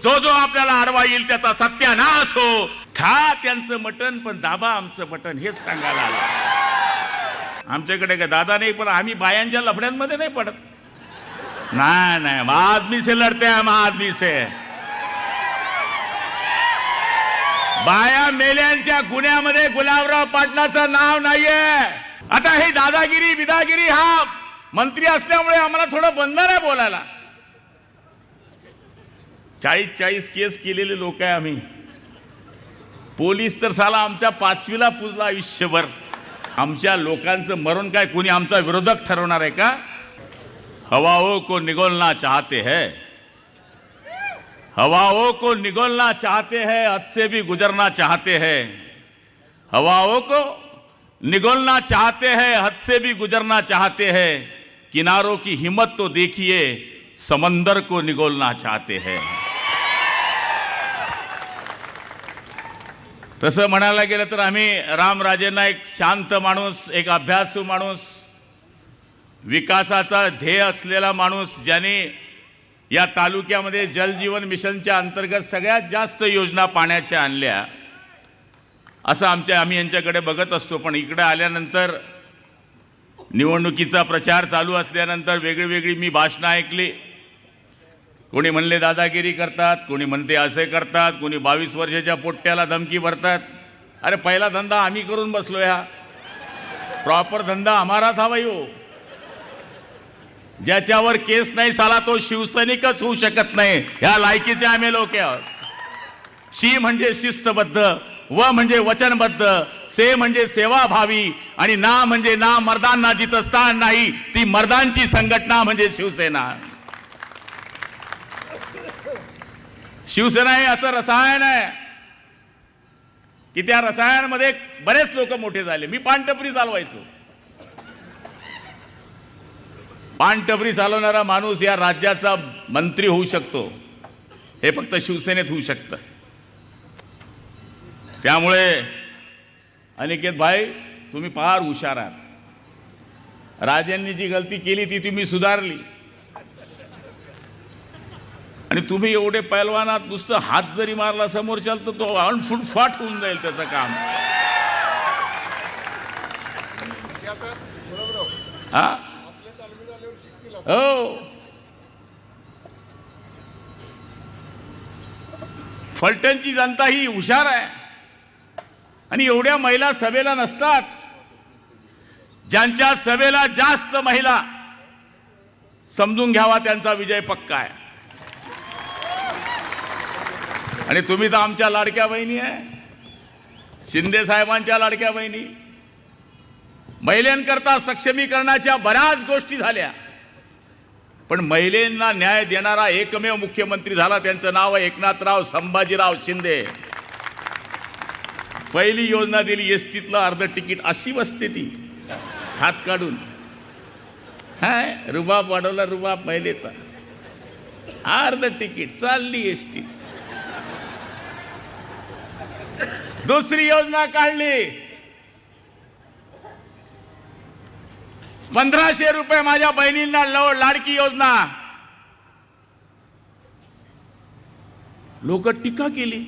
जो जो आपल्याला आडवा येईल त्याचा सत्यानाश हो. खा त्यांचं मटण पण दाबा आमचं बटन, हेच सांगायला आलं. आमच्याकडे काय दादा नाही, पण आम्ही बायांच्या लफड्यांमध्ये नाही पडत. नाही नाही, हम आदमी से लढते, हम आदमी से. बाया मेल्यांच्या गुन्ह्यामध्ये गुलाबराव पाटलाचं नाव नाहीये. आता हे दादागिरी बिदागिरी हा मंत्री असल्यामुळे आम्हाला थोडं बंधन आहे बोलायला. 40 केस केलेले लोक आहे आम्ही. पोलीस तर साला आमच्या 5वीला पुजला आयुष्यभर. आमच्या लोकांचं मरण काय कोणी आमचा विरोधक ठरवणार आहे का? हवाओं को निगोलना चाहते हैं, हवाओं को निगोलना चाहते हैं, हद से भी गुजरना चाहते हैं. हवाओं को निगोलना चाहते हैं, हद से भी गुजरना चाहते हैं. किनारों की हिम्मत तो देखिए, समंदर को निगोलना चाहते हैं. तसं म्हणायला गेलं तर आम्ही रामराजेंना एक शांत माणूस, एक अभ्यासू माणूस, विकासाचा ध्येय असलेला माणूस, ज्याने या तालुक्यामध्ये जलजीवन मिशनच्या अंतर्गत सगळ्यात जास्त योजना पाण्याच्या आणल्या, असं आम्ही यांच्याकडे बघत असतो. पण इकडे आल्यानंतर निवडणुकीचा प्रचार चालू असल्यानंतर वेगळी मी भाषणं ऐकली. कोणी म्हणले दादागिरी करतात, कोणी म्हणते असे करतात, कोणी 22 वर्षाच्या पोट्ट्याला धमकी भरतात. अरे पहिला धंदा आम्ही करून बसलो. हा प्रॉपर धंदा हमारा था भाई. हो, ज्याच्यावर केस नाही साला तो शिवसैनिकच होऊ शकत नाही. ह्या लायकीचे आम्ही लोक आहोत. शी म्हणजे शिस्तबद्ध, व म्हणजे वचनबद्ध, से म्हणजे सेवाभावी, आणि ना म्हणजे ना मर्दांना जिथं स्थान नाही ती मर्दांची संघटना म्हणजे शिवसेना. शिवसेना हे असं रसायन आहे की त्या रसायनामध्ये बरेच लोक मोठे झाले. मी पानटपरी चालवायचो. पानटपरी चालवणारा माणूस या राज्याचा मंत्री होऊ शकतो, हे फक्त शिवसेनेत होऊ शकतं. त्यामुळे अनिकेत भाई, तुम्ही फार हुशार आहात. राजांनी जी गलती केली ती तुम्ही सुधारली, आणि तुम्ही एवढे पैलवान आहात, नुसतं हात जरी मारला समोरच्याल तर तो अनफुटफाट होऊन जाईल त्याचं काम. हा हो, फलटणची जनता ही हुशार आहे. आणि एवढ्या महिला सभेला नसतात. ज्यांच्या सभेला जास्त महिला, समजून घ्यावा त्यांचा विजय पक्का आहे. आणि तुम्ही तर आमच्या लाडक्या बहिणी आहे, शिंदे साहेबांच्या लाडक्या बहिणी. महिलांकरता सक्षमीकरणाच्या बऱ्याच गोष्टी झाल्या, पण महिलांना न्याय देणारा एकमेव मुख्यमंत्री झाला. त्यांचं नाव आहे एकनाथराव संभाजीराव शिंदे. पहिली योजना दिली एसटीतलं अर्ध तिकीट. अशी बसते ती हात काढून. हाय, रुबाब वाढवला, रुबाब महिलेचा. अर्ध तिकीट चालली एसटी. दुसरी योजना काढली, 1500 रुपये माझ्या बहिणींना लाडकी योजना. लोक टीका केली.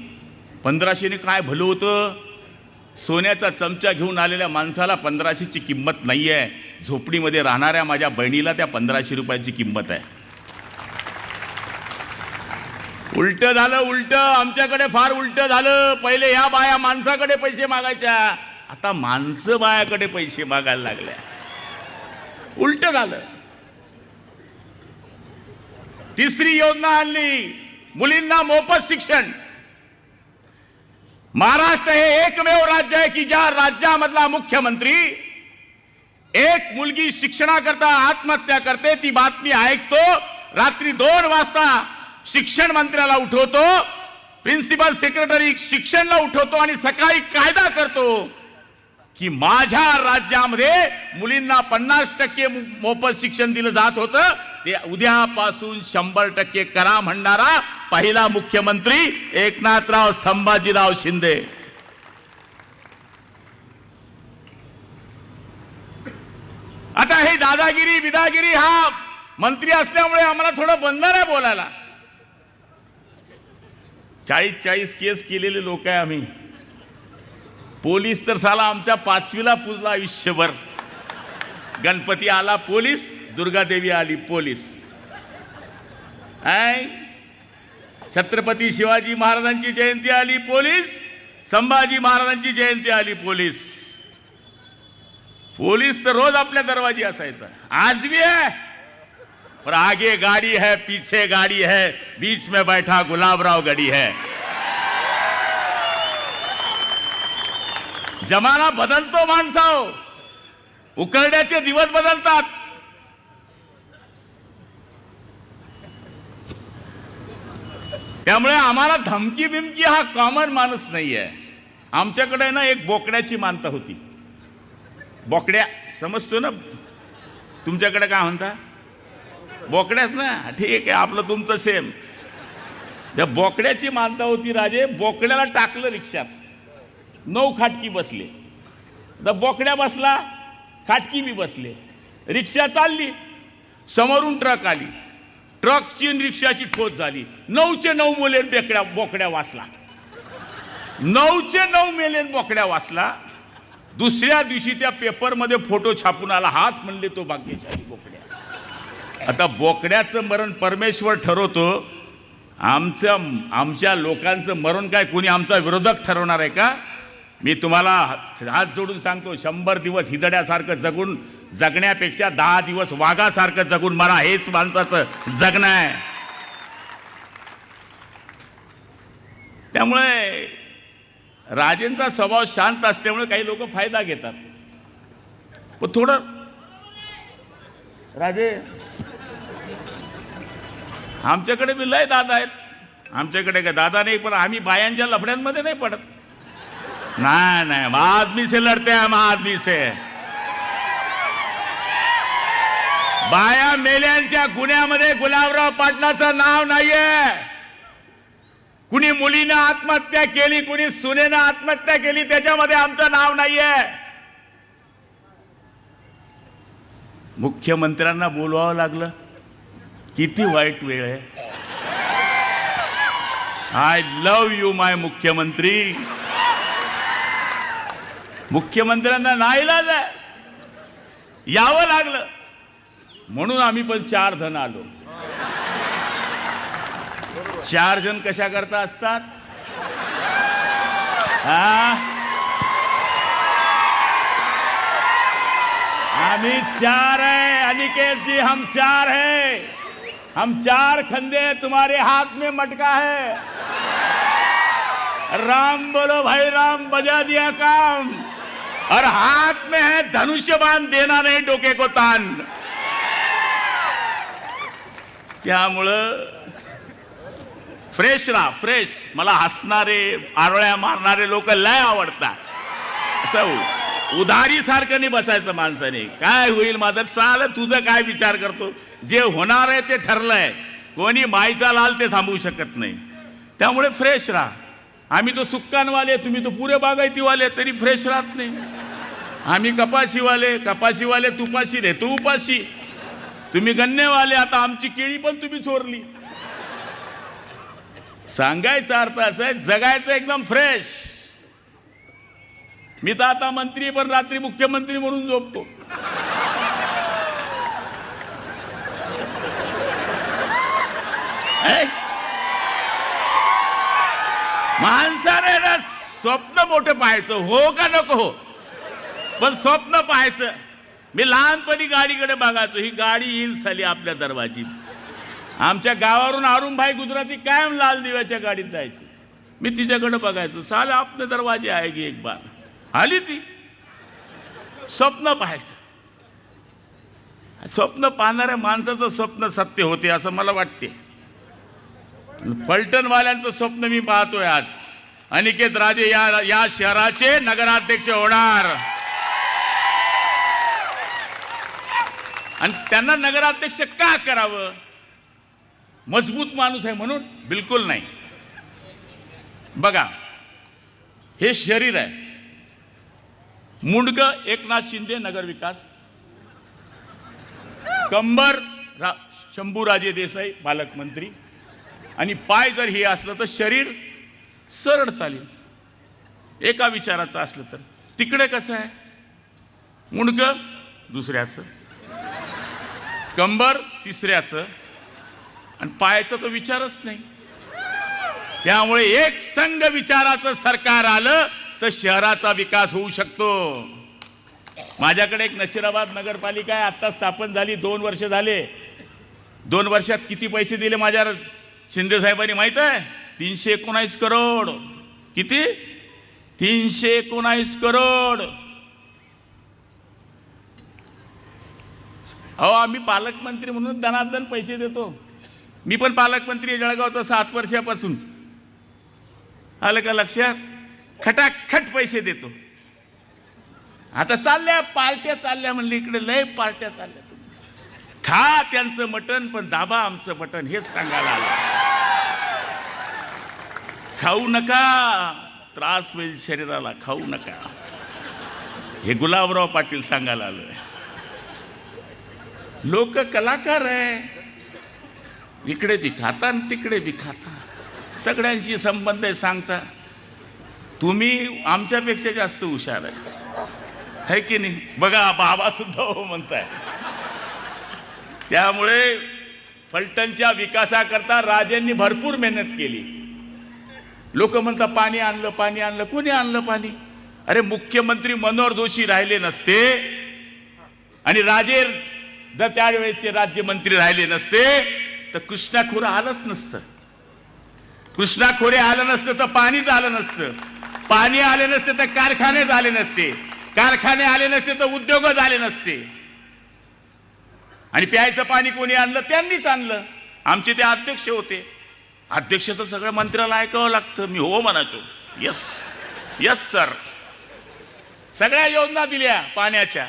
1500 ने काय भलं होतं? सोन्याचा चमचा घेऊन आलेल्या माणसाला 1500ची किंमत नाही आहे. झोपडीमध्ये राहणाऱ्या माझ्या बहिणीला त्या 1500 रुपयाची किंमत आहे. उलट झालं, उलट. आमच्याकडे फार उलट झालं. पहिले या बाया माणसाकडे पैसे मागायच्या, आता माणसं बायाकडे पैसे मागायला लागल्या. उलट झालं. तिसरी योजना आणली, मुलींना मोफत शिक्षण. महाराष्ट्र हे एकमेव राज्य आहे की ज्या राज्यामधला मुख्यमंत्री एक मुलगी शिक्षणाकरता आत्महत्या करते, ती बातमी ऐकतो, रात्री 2 वाजता शिक्षण मंत्र्याला उठवतो, प्रिन्सिपल सेक्रेटरी शिक्षणला उठवतो आणि सकाळी कायदा करतो की माझ्या राज्यामध्ये मुलींना 50% मोफत शिक्षण दिलं जात होतं, ते उद्यापासून 100% करा म्हणणारा पहिला मुख्यमंत्री एकनाथराव संभाजीराव शिंदे. आता हे दादागिरी बिदागिरी हा मंत्री असल्यामुळे आम्हाला थोडं बंधन आहे बोलायला. 40 केस केलेले लोक आहे आम्ही. पोलीस तर साला आमच्या 5वीला पुजला आयुष्यभर. गणपती आला पोलीस, दुर्गादेवी आली पोलीस. छत्रपती शिवाजी महाराजांची जयंती आली पोलीस, संभाजी महाराजांची जयंती आली पोलीस. पोलीस तर रोज आपल्या दरवाजी असायचा. आज भी है, पर आगे गाड़ी है, पीछे गाड़ी है, बीच में बैठा गुलाबराव गडी है. जमाना बदलतो माणसाओ, उकरड्याचे दिवस बदलतात. त्यामुळे आम्हाला धमकी बिमकी हा कॉमन माणूस नाहीये. आमच्याकडे ना एक बोकड्याची मानता होती. बोकड्या समजतो ना, तुमच्याकडे काय म्हणता? बोकड्याच ना, ठीक आहे, आपलं तुमचं सेम. त्या बोकड्याची मानता होती राजे. बोकड्याला टाकलं रिक्षात, 9 खाटकी बसले. तर बोकड्या बसला, खाटकी बी बसले. रिक्षा चालली, समोरून ट्रक आली. ट्रकची आणि रिक्षाची ठोच झाली. 9चे 9 मेलेन बोकड्या वाचला. 9चे 9 मेलेन बोकड्या वाचला. दुसऱ्या दिवशी त्या पेपरमध्ये फोटो छापून आला. हाच म्हणले तो भाग्यशाली बोकड्या. आता बोकड्याचं मरण परमेश्वर ठरवतो. आमच्या लोकांचं मरण काय कोणी आमचा विरोधक ठरवणार आहे का? मी तुम्हाला हात जोडून सांगतो, 100 दिवस हिजड्यासारखं जगण्यापेक्षा 10 दिवस वाघासारखं जगून मला हेच माणसाचं जगणं आहे. त्यामुळे राजेंचा स्वभाव शांत असल्यामुळे काही लोक फायदा घेतात. पण थोडं राजे, आमच्याकडे बी लय दादा आहेत. आमच्याकडे काय दादा नाही, पण आम्ही बायांच्या लफड्यांमध्ये नाही पडत. नहीं, हम आदमी से लड़ते हैं, हम आदमी से. बाया मेल्यांच्या गुन्ह्यामध्ये गुलाबराव पाटलाचं नाव नाहीये. कुणी मुलीनं आत्महत्या केली, कुणी सुनेनं आत्महत्या केली, त्याच्यामध्ये आमचं नाव नाहीये. मुख्यमंत्र्यांना बोलवावं लागलं. किती वाईट वेळ आहे. आय लव्ह यू माय मुख्यमंत्री. मुख्यमंत्र्यांना नाईलाज आहे, यावं लागलं. म्हणून आम्ही पण 4 जण आलो. 4 जण कशा करता असतात? आम्ही 4 है अनिकेत जी, हम 4 है. हम 4 खंदे, तुम्हारे हाथ में मटका है. राम बोलो भाई राम, बजा दिया काम. और हाथ में है धनुष्य बाण, देना नहीं डोके को तान. त्यामुळं फ्रेश राहा, फ्रेश. मला हसणारे, आरोळ्या मारणारे लोक लय आवडतात. असं उधारी सारखं नाही बसायचं माणसाने. काय होईल माझं चाल, तुझं काय विचार करतो? जे होणार आहे ते ठरलंय. कोणी माईचा लाल ते थांबवू शकत नाही. त्यामुळे फ्रेश राहा. आम्ही तो सुक्कानवाले, तुम्ही तो पुरे बागायतीवाले, तरी फ्रेश राहत नाही. आम्ही कपाशीवाले तुपाशी देतो उपाशी. तुम्ही गन्नेवाले, आता आमची केळी पण तुम्ही चोरली. सांगायचा अर्थ असा आहे, जगायचं एकदम फ्रेश. मी तर आता मंत्री, पण रात्री मुख्यमंत्री म्हणून झोपतो. माणसाने ना स्वप्न मोठं पाहायचं, हो का नको हो, पण स्वप्न पाहायचं. मी लहानपणी गाडीकडे बघायचो. ही गाडी येईल साली आपल्या दरवाजी. आमच्या गावावरून अरुणभाई गुजराती कायम लाल दिव्याच्या गाडीत जायची. मी तिच्याकडे बघायचो. साल आपल्या दरवाजे आएगी एक बार. आली ती. स्वप्न पाहायचं. स्वप्न पाहणाऱ्या माणसाचं स्वप्न सत्य होते असं मला वाटते. फलटणवाल्यांचं स्वप्न मी पाहतोय आज. अनिकेत राजे या शहराचे नगराध्यक्ष होणार. आणि त्यांना नगराध्यक्ष का करावं? मजबूत माणूस आहे म्हणून? बिलकुल नाही. बघा, हे शरीर आहे. मुंडक एकनाथ शिंदे नगरविकास, कंबर शंभूराजे देसाई पालकमंत्री, आणि पाय जर हे असलं तर शरीर सरळ चालेल. एका विचाराचं असलं तर. तिकडे कसं आहे, मुंडकं दुसऱ्याचं, कंबर तिसऱ्याचं, आणि पायाचा तो विचारच नाही. त्यामुळे एक संघ विचाराचं सरकार आलं तर शहराचा विकास होऊ शकतो. माझ्याकडे एक नशिराबाद नगरपालिका आहे, आता स्थापन झाली, 2 वर्ष झाले. 2 वर्षात किती पैसे दिले माझ्या शिंदे साहेबांनी माहित आहे? 319 करोड. किती? 319 करोड. अहो, आम्ही पालकमंत्री म्हणून दणादण पैसे देतो. मी पण पालकमंत्री आहे जळगावचा 7 वर्षापासून. आलं का लक्षात? खटाखट पैसे देतो. आता चालल्या पार्ट्या, चालल्या म्हणले इकडे लय पार्ट्या चालल्या. खा त्यांचं मटण पण दाबा आमचं बटन, हेच सांगायला आलं. खाऊ नका, त्रास होईल शरीराला, खाऊ नका. हे गुलाबराव पाटील सांगायला आलोय. लोक कलाकार आहे, इकडे बी खाता आणि तिकडे बी खाता, सगळ्यांशी संबंध आहे सांगता. तुम्ही आमच्यापेक्षा जास्त हुशार आहे की नाही? बघा, बाबा सुद्धा हो म्हणताय. त्यामुळे फलटणच्या विकासाकरता राजेंनी भरपूर मेहनत केली. लोक म्हणतात पाणी आणलं, पाणी आणलं. कोणी आणलं पाणी? अरे, मुख्यमंत्री मनोहर जोशी राहिले नसते आणि राजे जर त्यावेळेचे राज्यमंत्री राहिले नसते तर कृष्णा खोरे आलंच नसतं. कृष्णा खोरे आलं नसतं तर पाणीच आलं नसतं. पाणी आले नसते तर कारखाने झाले नसते. कारखाने आले नसते तर उद्योग झाले नसते. आणि प्यायचं पाणी कोणी आणलं? त्यांनीच आणलं. आमचे ते अध्यक्ष होते. अध्यक्षाचं सगळ्या मंत्र्याला ऐकावं लागतं. मी हो म्हणायचो, यस यस सर. सगळ्या योजना दिल्या पाण्याच्या.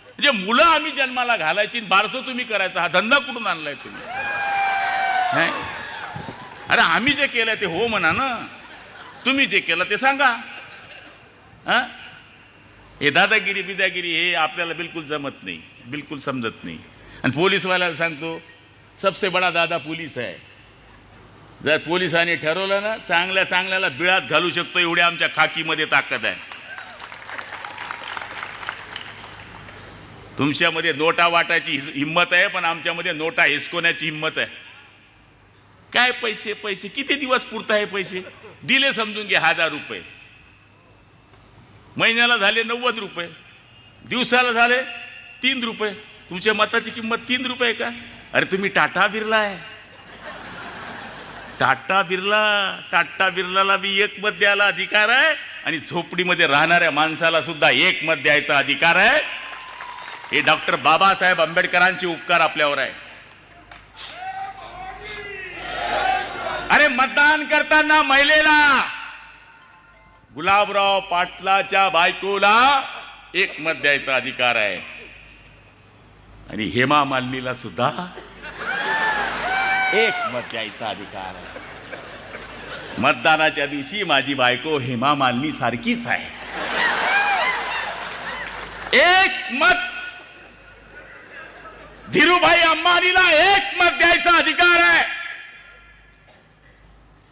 म्हणजे मुलं आम्ही जन्माला घालायची, बारसं तुम्ही करायचा. हा धंदा कुठून आणलाय तुम्ही? नाही, अरे आम्ही जे केलंय ते हो म्हणा ना. तुम्ही जे केलं ते सांगा. हे दादागिरी बिदागिरी हे आपल्याला बिलकुल जमत नाही, बिलकुल समजत नाही. आणि पोलीसवाल्याला सांगतो, सबसे बडा दादा पोलीस आहे. जर पोलिसांनी ठरवलं ना, चांगल्या चांगल्याला बिळात घालू शकतो, एवढी आमच्या खाकीमध्ये ताकद आहे. तुमच्यामध्ये नोटा वाटायची हिंमत आहे, पण आमच्यामध्ये नोटा हिसकोण्याची हिंमत आहे. काय पैसे पैसे, किती दिवस पुरता हे पैसे? दिले समजून घे 1000 रुपये, महिन्याला झाले 90 रुपये, दिवसाला झाले 3 रुपये. तुमच्या मताची किंमत 3 रुपये का? अरे तुम्ही टाटा बिर्ला आहे. टाटा बिर्लाला बी 1 मत द्यायला अधिकार आहे आणि झोपडीमध्ये राहणाऱ्या माणसाला सुद्धा 1 मत द्यायचा अधिकार आहे. हे डॉक्टर बाबासाहेब आंबेडकरांचे उपकार आपल्यावर आहे. अरे मतदान करताना महिलेला, गुलाबराव पाटलाच्या बायकोला 1 मत द्यायचा अधिकार आहे. आणि हेमा मालिनीला सुद्धा 1 मत द्यायचा अधिकार आहे. मतदानाच्या दिवशी माझी बायको हेमा मालिनी सारखीच आहे. 1 मत. धीरूभाई अंबानीला 1 मत द्यायचा अधिकार आहे.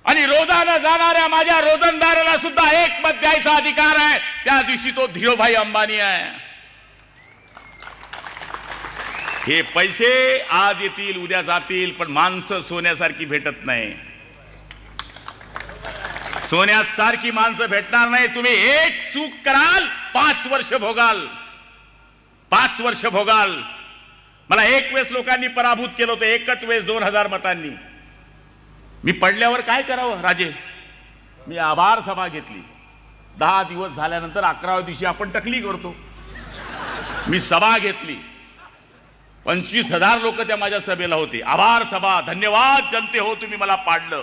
आणि रोजानं जाणाऱ्या माझ्या रोजंदाराला सुद्धा 1 मत द्यायचा अधिकार आहे. त्या दिवशी तो धीरूभाई अंबानी आहे. हे पैसे आज येतील उद्या जातील, पण माणसं सोन्यासारखी भेटत नाही. सोन्यासारखी माणसं भेटणार नाही. तुम्ही एक चूक कराल 5 वर्ष भोगाल. 5 वर्ष भोगाल. मला 1 वेळेस लोकांनी पराभूत केलं होतं, एकच वेळेस 2000 मतांनी. मी पडल्यावर काय करावं राजे? मी आभार सभा घेतली. 10 दिवस झाल्यानंतर 11व्या दिवशी आपण टकली करतो. मी सभा घेतली. 25,000 लोक त्या माझ्या सभेला होते. आभार सभा, धन्यवाद जनते हो, तुम्ही मला पाडलं.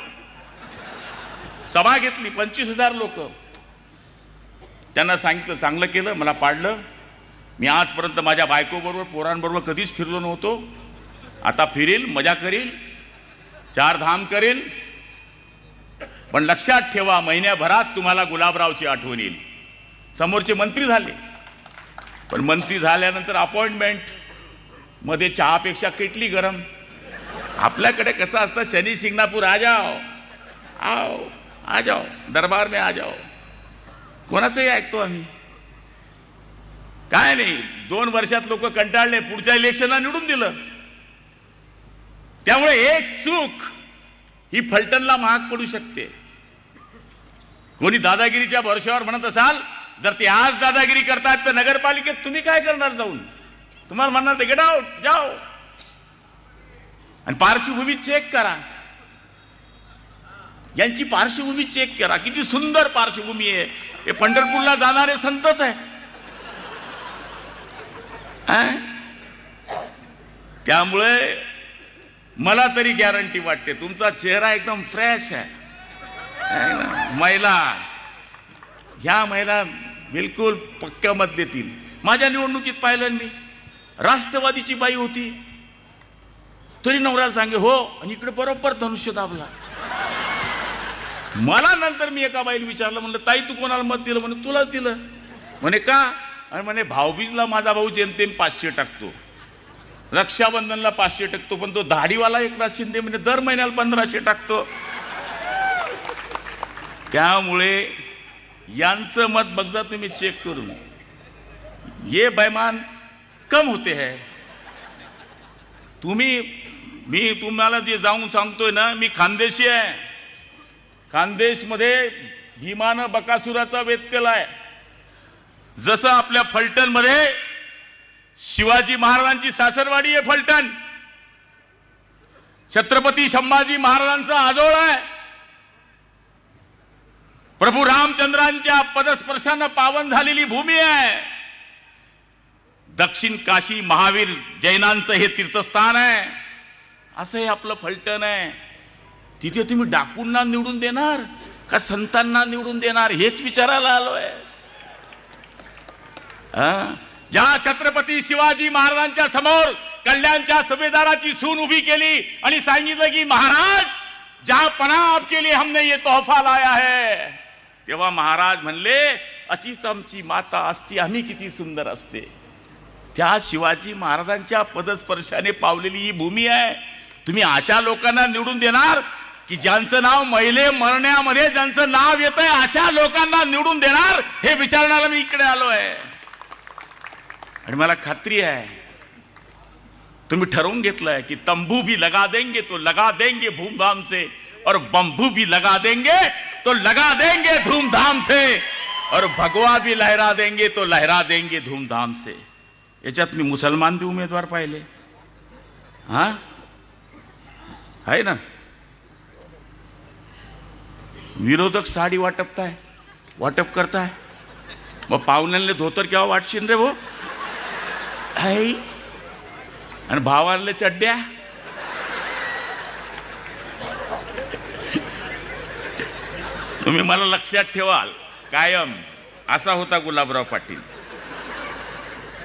सभा घेतली, 25,000 लोक. त्यांना सांगितलं चांगलं केलं, मला पाडलं. मी आजपर्यंत माझ्या बायकोबरोबर पोरांबरोबर कधीच फिरलो नव्हतो. आता फिरेल, मजा करील, 4 धाम करेल. पण लक्षात ठेवा, महिन्याभरात तुम्हाला गुलाबरावची आठवण येईल. समोरचे मंत्री झाले, पण मंत्री झाल्यानंतर अपॉइंटमेंट मध्ये चहापेक्षा केटली गरम. आपल्याकडे कसं असतं, शनी शिंगणापूर आ जाओ, आओ आ जाओ, दरबार में आ जाओ. कोणाचंही ऐकतो आम्ही. काय नाही, 2 वर्षात लोक कंटाळले, पुढच्या इलेक्शनला निवडून दिलं. त्यामुळे एक चूक ही फलटणला महाग पडू शकते. कोणी दादागिरीच्या भरोश्यावर म्हणत असाल, जर ते आज दादागिरी करतात तर नगरपालिकेत तुम्ही काय करणार जाऊन? तुम्हाला म्हणणार ते गेट आउट, जाओ. आणि पार्श्वभूमी चेक करा, यांची पार्श्वभूमी चेक करा. किती सुंदर पार्श्वभूमी आहे. हे पंढरपूरला जाणारे संतच आहे. त्यामुळे मला तरी गॅरंटी वाटते तुमचा चेहरा एकदम फ्रेश आहे ना. महिला, ह्या महिला बिलकुल पक्का मत देतील. माझ्या निवडणुकीत पाहिलं मी, राष्ट्रवादीची बाई होती तरी नवऱ्याला सांगे हो, आणि इकडे बरोबर धनुष्य दाबला. मला नंतर मी एका बाईला विचारलं, म्हणलं ताई तू कोणाला मत दिलं? म्हणे तुला दिलं. म्हणे का? आणि म्हणे भाऊबीजला माझा भाऊ जेमतेम 500 टाकतो, रक्षाबंधनला 500 टाकतो, पण तो दाढीवाला एकनाथ शिंदे म्हणजे दर महिन्याला 1500 टाकतो. त्यामुळे यांचं मत बघा तुम्ही चेक करून. ये बेईमान कम होते हैं. मी तुम्हाला जे जाऊन सांगतोय ना, मी खानदेशी आहे. खानदेशमध्ये भीमानं बकासुराचा वेध केलाय. जसं आपल्या फलटण मध्ये शिवाजी महाराजांची सासरवाडी आहे फलटण, छत्रपती संभाजी महाराजांचा आजोळ आहे, प्रभू रामचंद्रांच्या पदस्पर्शानं पावन झालेली भूमी आहे, दक्षिण काशी महावीर जैनांचं हे तीर्थस्थान आहे. असं हे आपलं फलटण आहे. तिथे तुम्ही डाकूंना निवडून देणार का संतांना निवडून देणार हेच विचारायला आलोय. ज्या छत्रपती शिवाजी महाराजांच्या समोर कल्याणच्या सुभेदाराची सून उभी केली आणि सांगितलं की महाराज जहां पनाह आपके लिए हमने ये तोहफा लाया है, तेव्हा महाराज म्हणले अशीच आमची माता असती आम्ही किती सुंदर असते. त्या शिवाजी महाराजांच्या पदस्पर्शाने पावलेली ही भूमी आहे. तुम्ही अशा लोकांना निवडून देणार की ज्यांचं नाव महिले मरण्यामध्ये ज्यांचं नाव येतंय अशा लोकांना निवडून देणार? हे विचारण्याला मी इकडे आलो आहे. आणि मला खात्री आहे तुम्ही ठरवून घेतलंय की तंबू भी लगा देंगे तो लगा देंगे धूमधाम से, और बंबू भी लगा देंगे तो लगा देंगे धूमधाम से, और भगवा भी लहरा देंगे तो लहरा देंगे धूमधाम से. याच्यात मी मुसलमान भी उमेदवार पाहिले. हा आहे ना. विरोधक साडी वाटप करताय, मग पाहुण्यांना धोतर केव्हा वाटशील रे भो? आणि भावांना चड्ड्या. तुम्ही मला लक्षात ठेवाल कायम. असा होता गुलाबराव पाटील.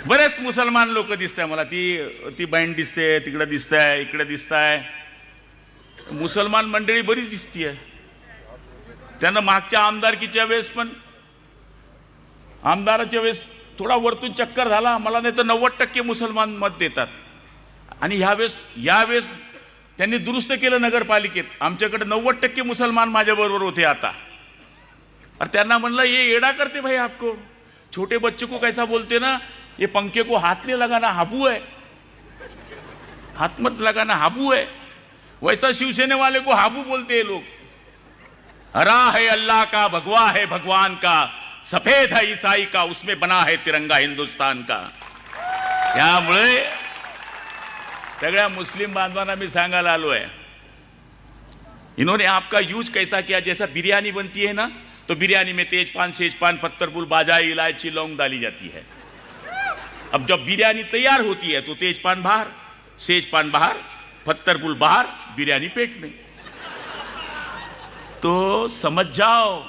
बरेच मुसलमान लोक दिसताय मला, ती बहीण दिसते, तिकडे दिसताय, इकडे दिसताय. मुसलमान मंडळी बरीच दिसतीये. त्यांना मागच्या आमदारकीच्या वेळेस पण आमदाराच्या वेळेस थोडा वरतून चक्कर झाला मला, नाही तर 90% मुसलमान मत देतात. आणि यावेळेस त्यांनी दुरुस्त केलं नगरपालिकेत. आमच्याकडे 90% मुसलमान माझ्याबरोबर होते आता. और त्यांना म्हणलं ये एड़ा करते भाई आपको, छोटे बच्चे को कैसा बोलते ना, ये पंखे को हाथ नहीं लगाना हाबू है, हाथ मत लगाना हाबू है. वैसा शिवसेने वाले को हाबू बोलते हैं लोग. हरा है अल्लाह का, भगवा है भगवान का, सफेद है ईसाई का, उसमें बना है तिरंगा हिंदुस्तान का. त्यामुळे सगळ्या मुस्लिम बांधवांना मी सांगायला आलो है, इन्होंने आपका यूज कैसा किया. जैसा बिरयानी बनती है ना, तो बिरयानी में तेजपान, शेजपान, पत्तरपुल, बाजाई, इलायची, लौंग डाली जाती है. अब जब बिरयानी तैयार होती है तो तेजपान बाहर, शेजपान बाहर, पत्तरपुल बाहर, बिरयानी पेट में. तो समझ जाओ,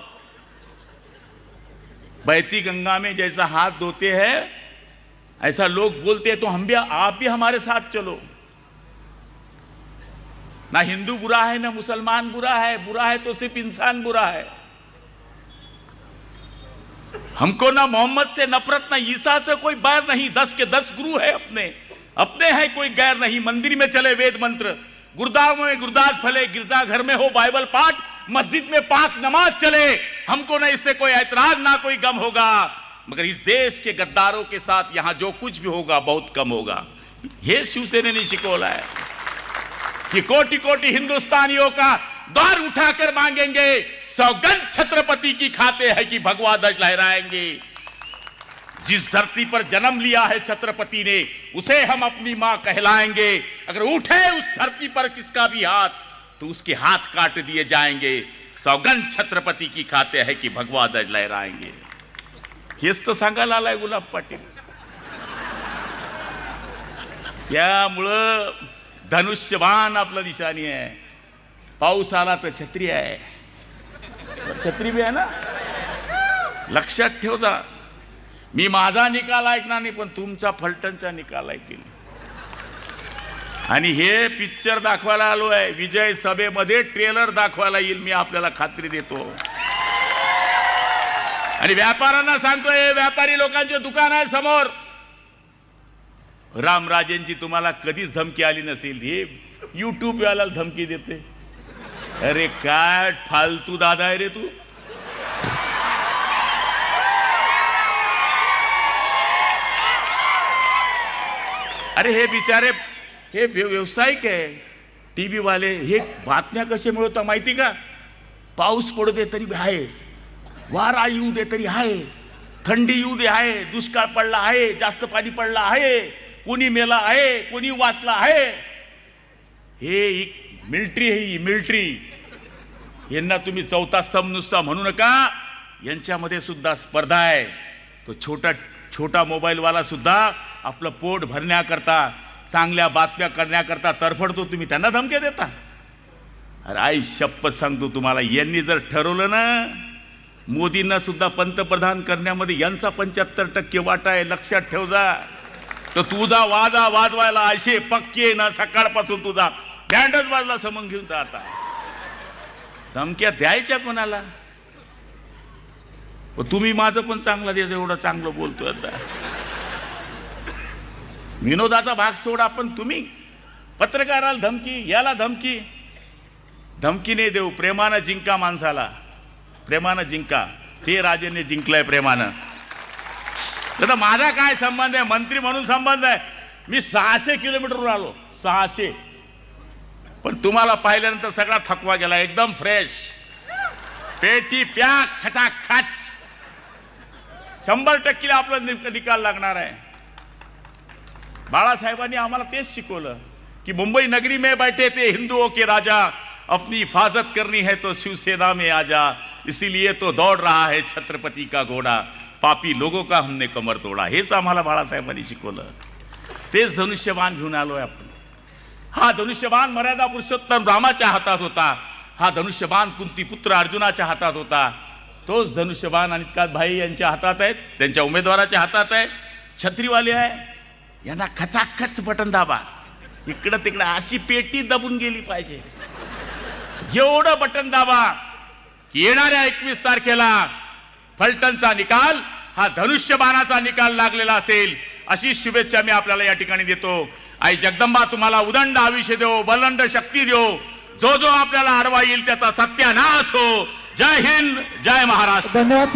बहती गंगा में जैसा हाथ धोते हैं ऐसा लोग बोलते हैं, तो आप भी हमारे साथ चलो. ना हिंदू बुरा है ना मुसलमान बुरा है तो सिर्फ इंसान बुरा है. हमको ना मोहम्मद से नफरत, ना ईसा से कोई बैर नहीं. 10 के 10 गुरु है अपने हैं, कोई गैर नहीं. मंदिर में चले वेद मंत्र, गुरुद्वारा में गुरदास फले, गिरजाघर में हो बाइबल पाठ, मस्जिद में पाक नमाज चले, हमको ना इससे कोई ऐतराज ना कोई गम होगा, मगर इस देश के गद्दारों के साथ यहां जो कुछ भी होगा बहुत कम होगा। ये शिवसेनेने शिकवलं है कि कोटि कोटि हिंदुस्तानियों का द्वार उठाकर मांगेंगे, सौगंध छत्रपति की खाते हैं कि भगवा ध्वज लहराएंगे। जिस धरती पर जन्म लिया है छत्रपति ने, उसे हम अपनी मां कहलाएंगे। अगर उठे उस धरती पर किसका भी हाथ, तो उसके हाथ काट दिए जाएंगे। सौगंध छत्रपति की खाते हैं कि भगवा ध्वज लहराएंगे। हेच तर सांगायला आलाय गुलाब पाटील। त्यामुळं धनुष्यबाण आपलं निशाणी आहे। पाऊस आला तर छत्री आहे, छत्री भी आहे ना, लक्षात ठेव जा। मी माझा निकाल ऐकणार नाही, पण तुमचा फलटणचा निकाल ऐकेल। आणि हे पिक्चर दाखवायला आलो आहे, विजय सभेमध्ये ट्रेलर दाखवायला येईल, मी आपल्याला खात्री देतो। आणि व्यापाऱ्यांना सांगतोय, व्यापारी लोकांचे दुकान आहे समोर, रामराजेंची तुम्हाला कधीच धमकी आली नसेल, हे YouTube वाल्याला धमकी देते। अरे काय फालतू दादा आहे रे तू। अरे हे बिचारे हे व्यावसायिक आहे, टीव्ही वाले, हे बातम्या कसे मिळवतात माहिती का? पाऊस पडू दे तरी आहे, वारा येऊ दे तरी आहे, थंडी येऊ दे आहे, दुष्काळ पडला आहे, जास्त पाणी पडला आहे, कोणी मेला आहे, कोणी वाचला आहे। हे एक मिलिटरी आहे, ही मिलिटरी। यांना तुम्ही चौथा स्तंभ नुसता म्हणू नका, यांच्यामध्ये सुद्धा स्पर्धा आहे। तो छोटा मोबाईलवाला सुद्धा आपलं पोट भरण्याकरता, चांगल्या बातम्या करण्याकरता तरफडतो, तुम्ही त्यांना धमक्या देता। अरे आई शपथ सांगतो तुम्हाला, यांनी जर ठरवलं ना, मोदींना सुद्धा पंतप्रधान करण्यामध्ये यांचा 75% वाटा आहे, लक्षात ठेव जा। तर तुझा वाजा वाजवायला असे पक्के ना, सकाळपासून तुझा बँडच वाजला समोर घेऊन जा। आता धमक्या द्यायच्या कोणाला? तुम्ही माझं पण चांगलं द्यायचं, एवढं चांगलं बोलतोय आता। विनोदाचा भाग सोडा, पण तुम्ही पत्रकाराला धमकी, याला धमकी, धमकी नाही देऊ, प्रेमानं जिंका माणसाला, प्रेमानं जिंका। ते राजेंनी जिंकलंय प्रेमानं। तर माझा काय संबंध आहे? मंत्री म्हणून संबंध आहे। मी 600 किलोमीटरवर आलो, 600, पण तुम्हाला पाहिल्यानंतर सगळा थकवा गेला, एकदम फ्रेश, पेटी पॅक, खचाखच। 100% आपला निकाल लागणार आहे। बाळासाहेबांनी आम्हाला तेच शिकवलं की मुंबई नगरी में बैठे थे हिंदुओं के राजा, अपनी हिफाजत करनी है तो शिवसेना में आजा, इसीलिए तो दौड़ रहा है छत्रपति का घोड़ा, पापी लोगों का हमने कमर तोड़ा। हेच आम्हाला बाळासाहेबांनी शिकवलं, तेच धनुष्यबाण घेऊन आलोय आपण। हा धनुष्यबाण मर्यादा पुरुषोत्तम रामाच्या हातात होता, हा धनुष्यबाण कुंतीपुत्र अर्जुनाच्या हातात होता, तोच धनुष्यबाण अनिकात भाई यांच्या हातात आहे, त्यांच्या उमेदवाराच्या हातात आहे। छत्रीवाले आहे, यांना खचाखच बटन दाबा, इकडं तिकडं अशी पेटी दबून गेली पाहिजे, एवढं बटन दाबा की येणाऱ्या 21 तारखेला फलटणचा निकाल हा धनुष्यबाणाचा निकाल लागलेला असेल, अशी शुभेच्छा मी आपल्याला या ठिकाणी देतो। आई जगदंबा तुम्हाला उदंड आयुष्य देव, बलंड शक्ती देव, जो जो आपल्याला अडवा येईल त्याचा सत्यानाश हो। जय हिंद, जय महाराष्ट्र। धन्यवाद।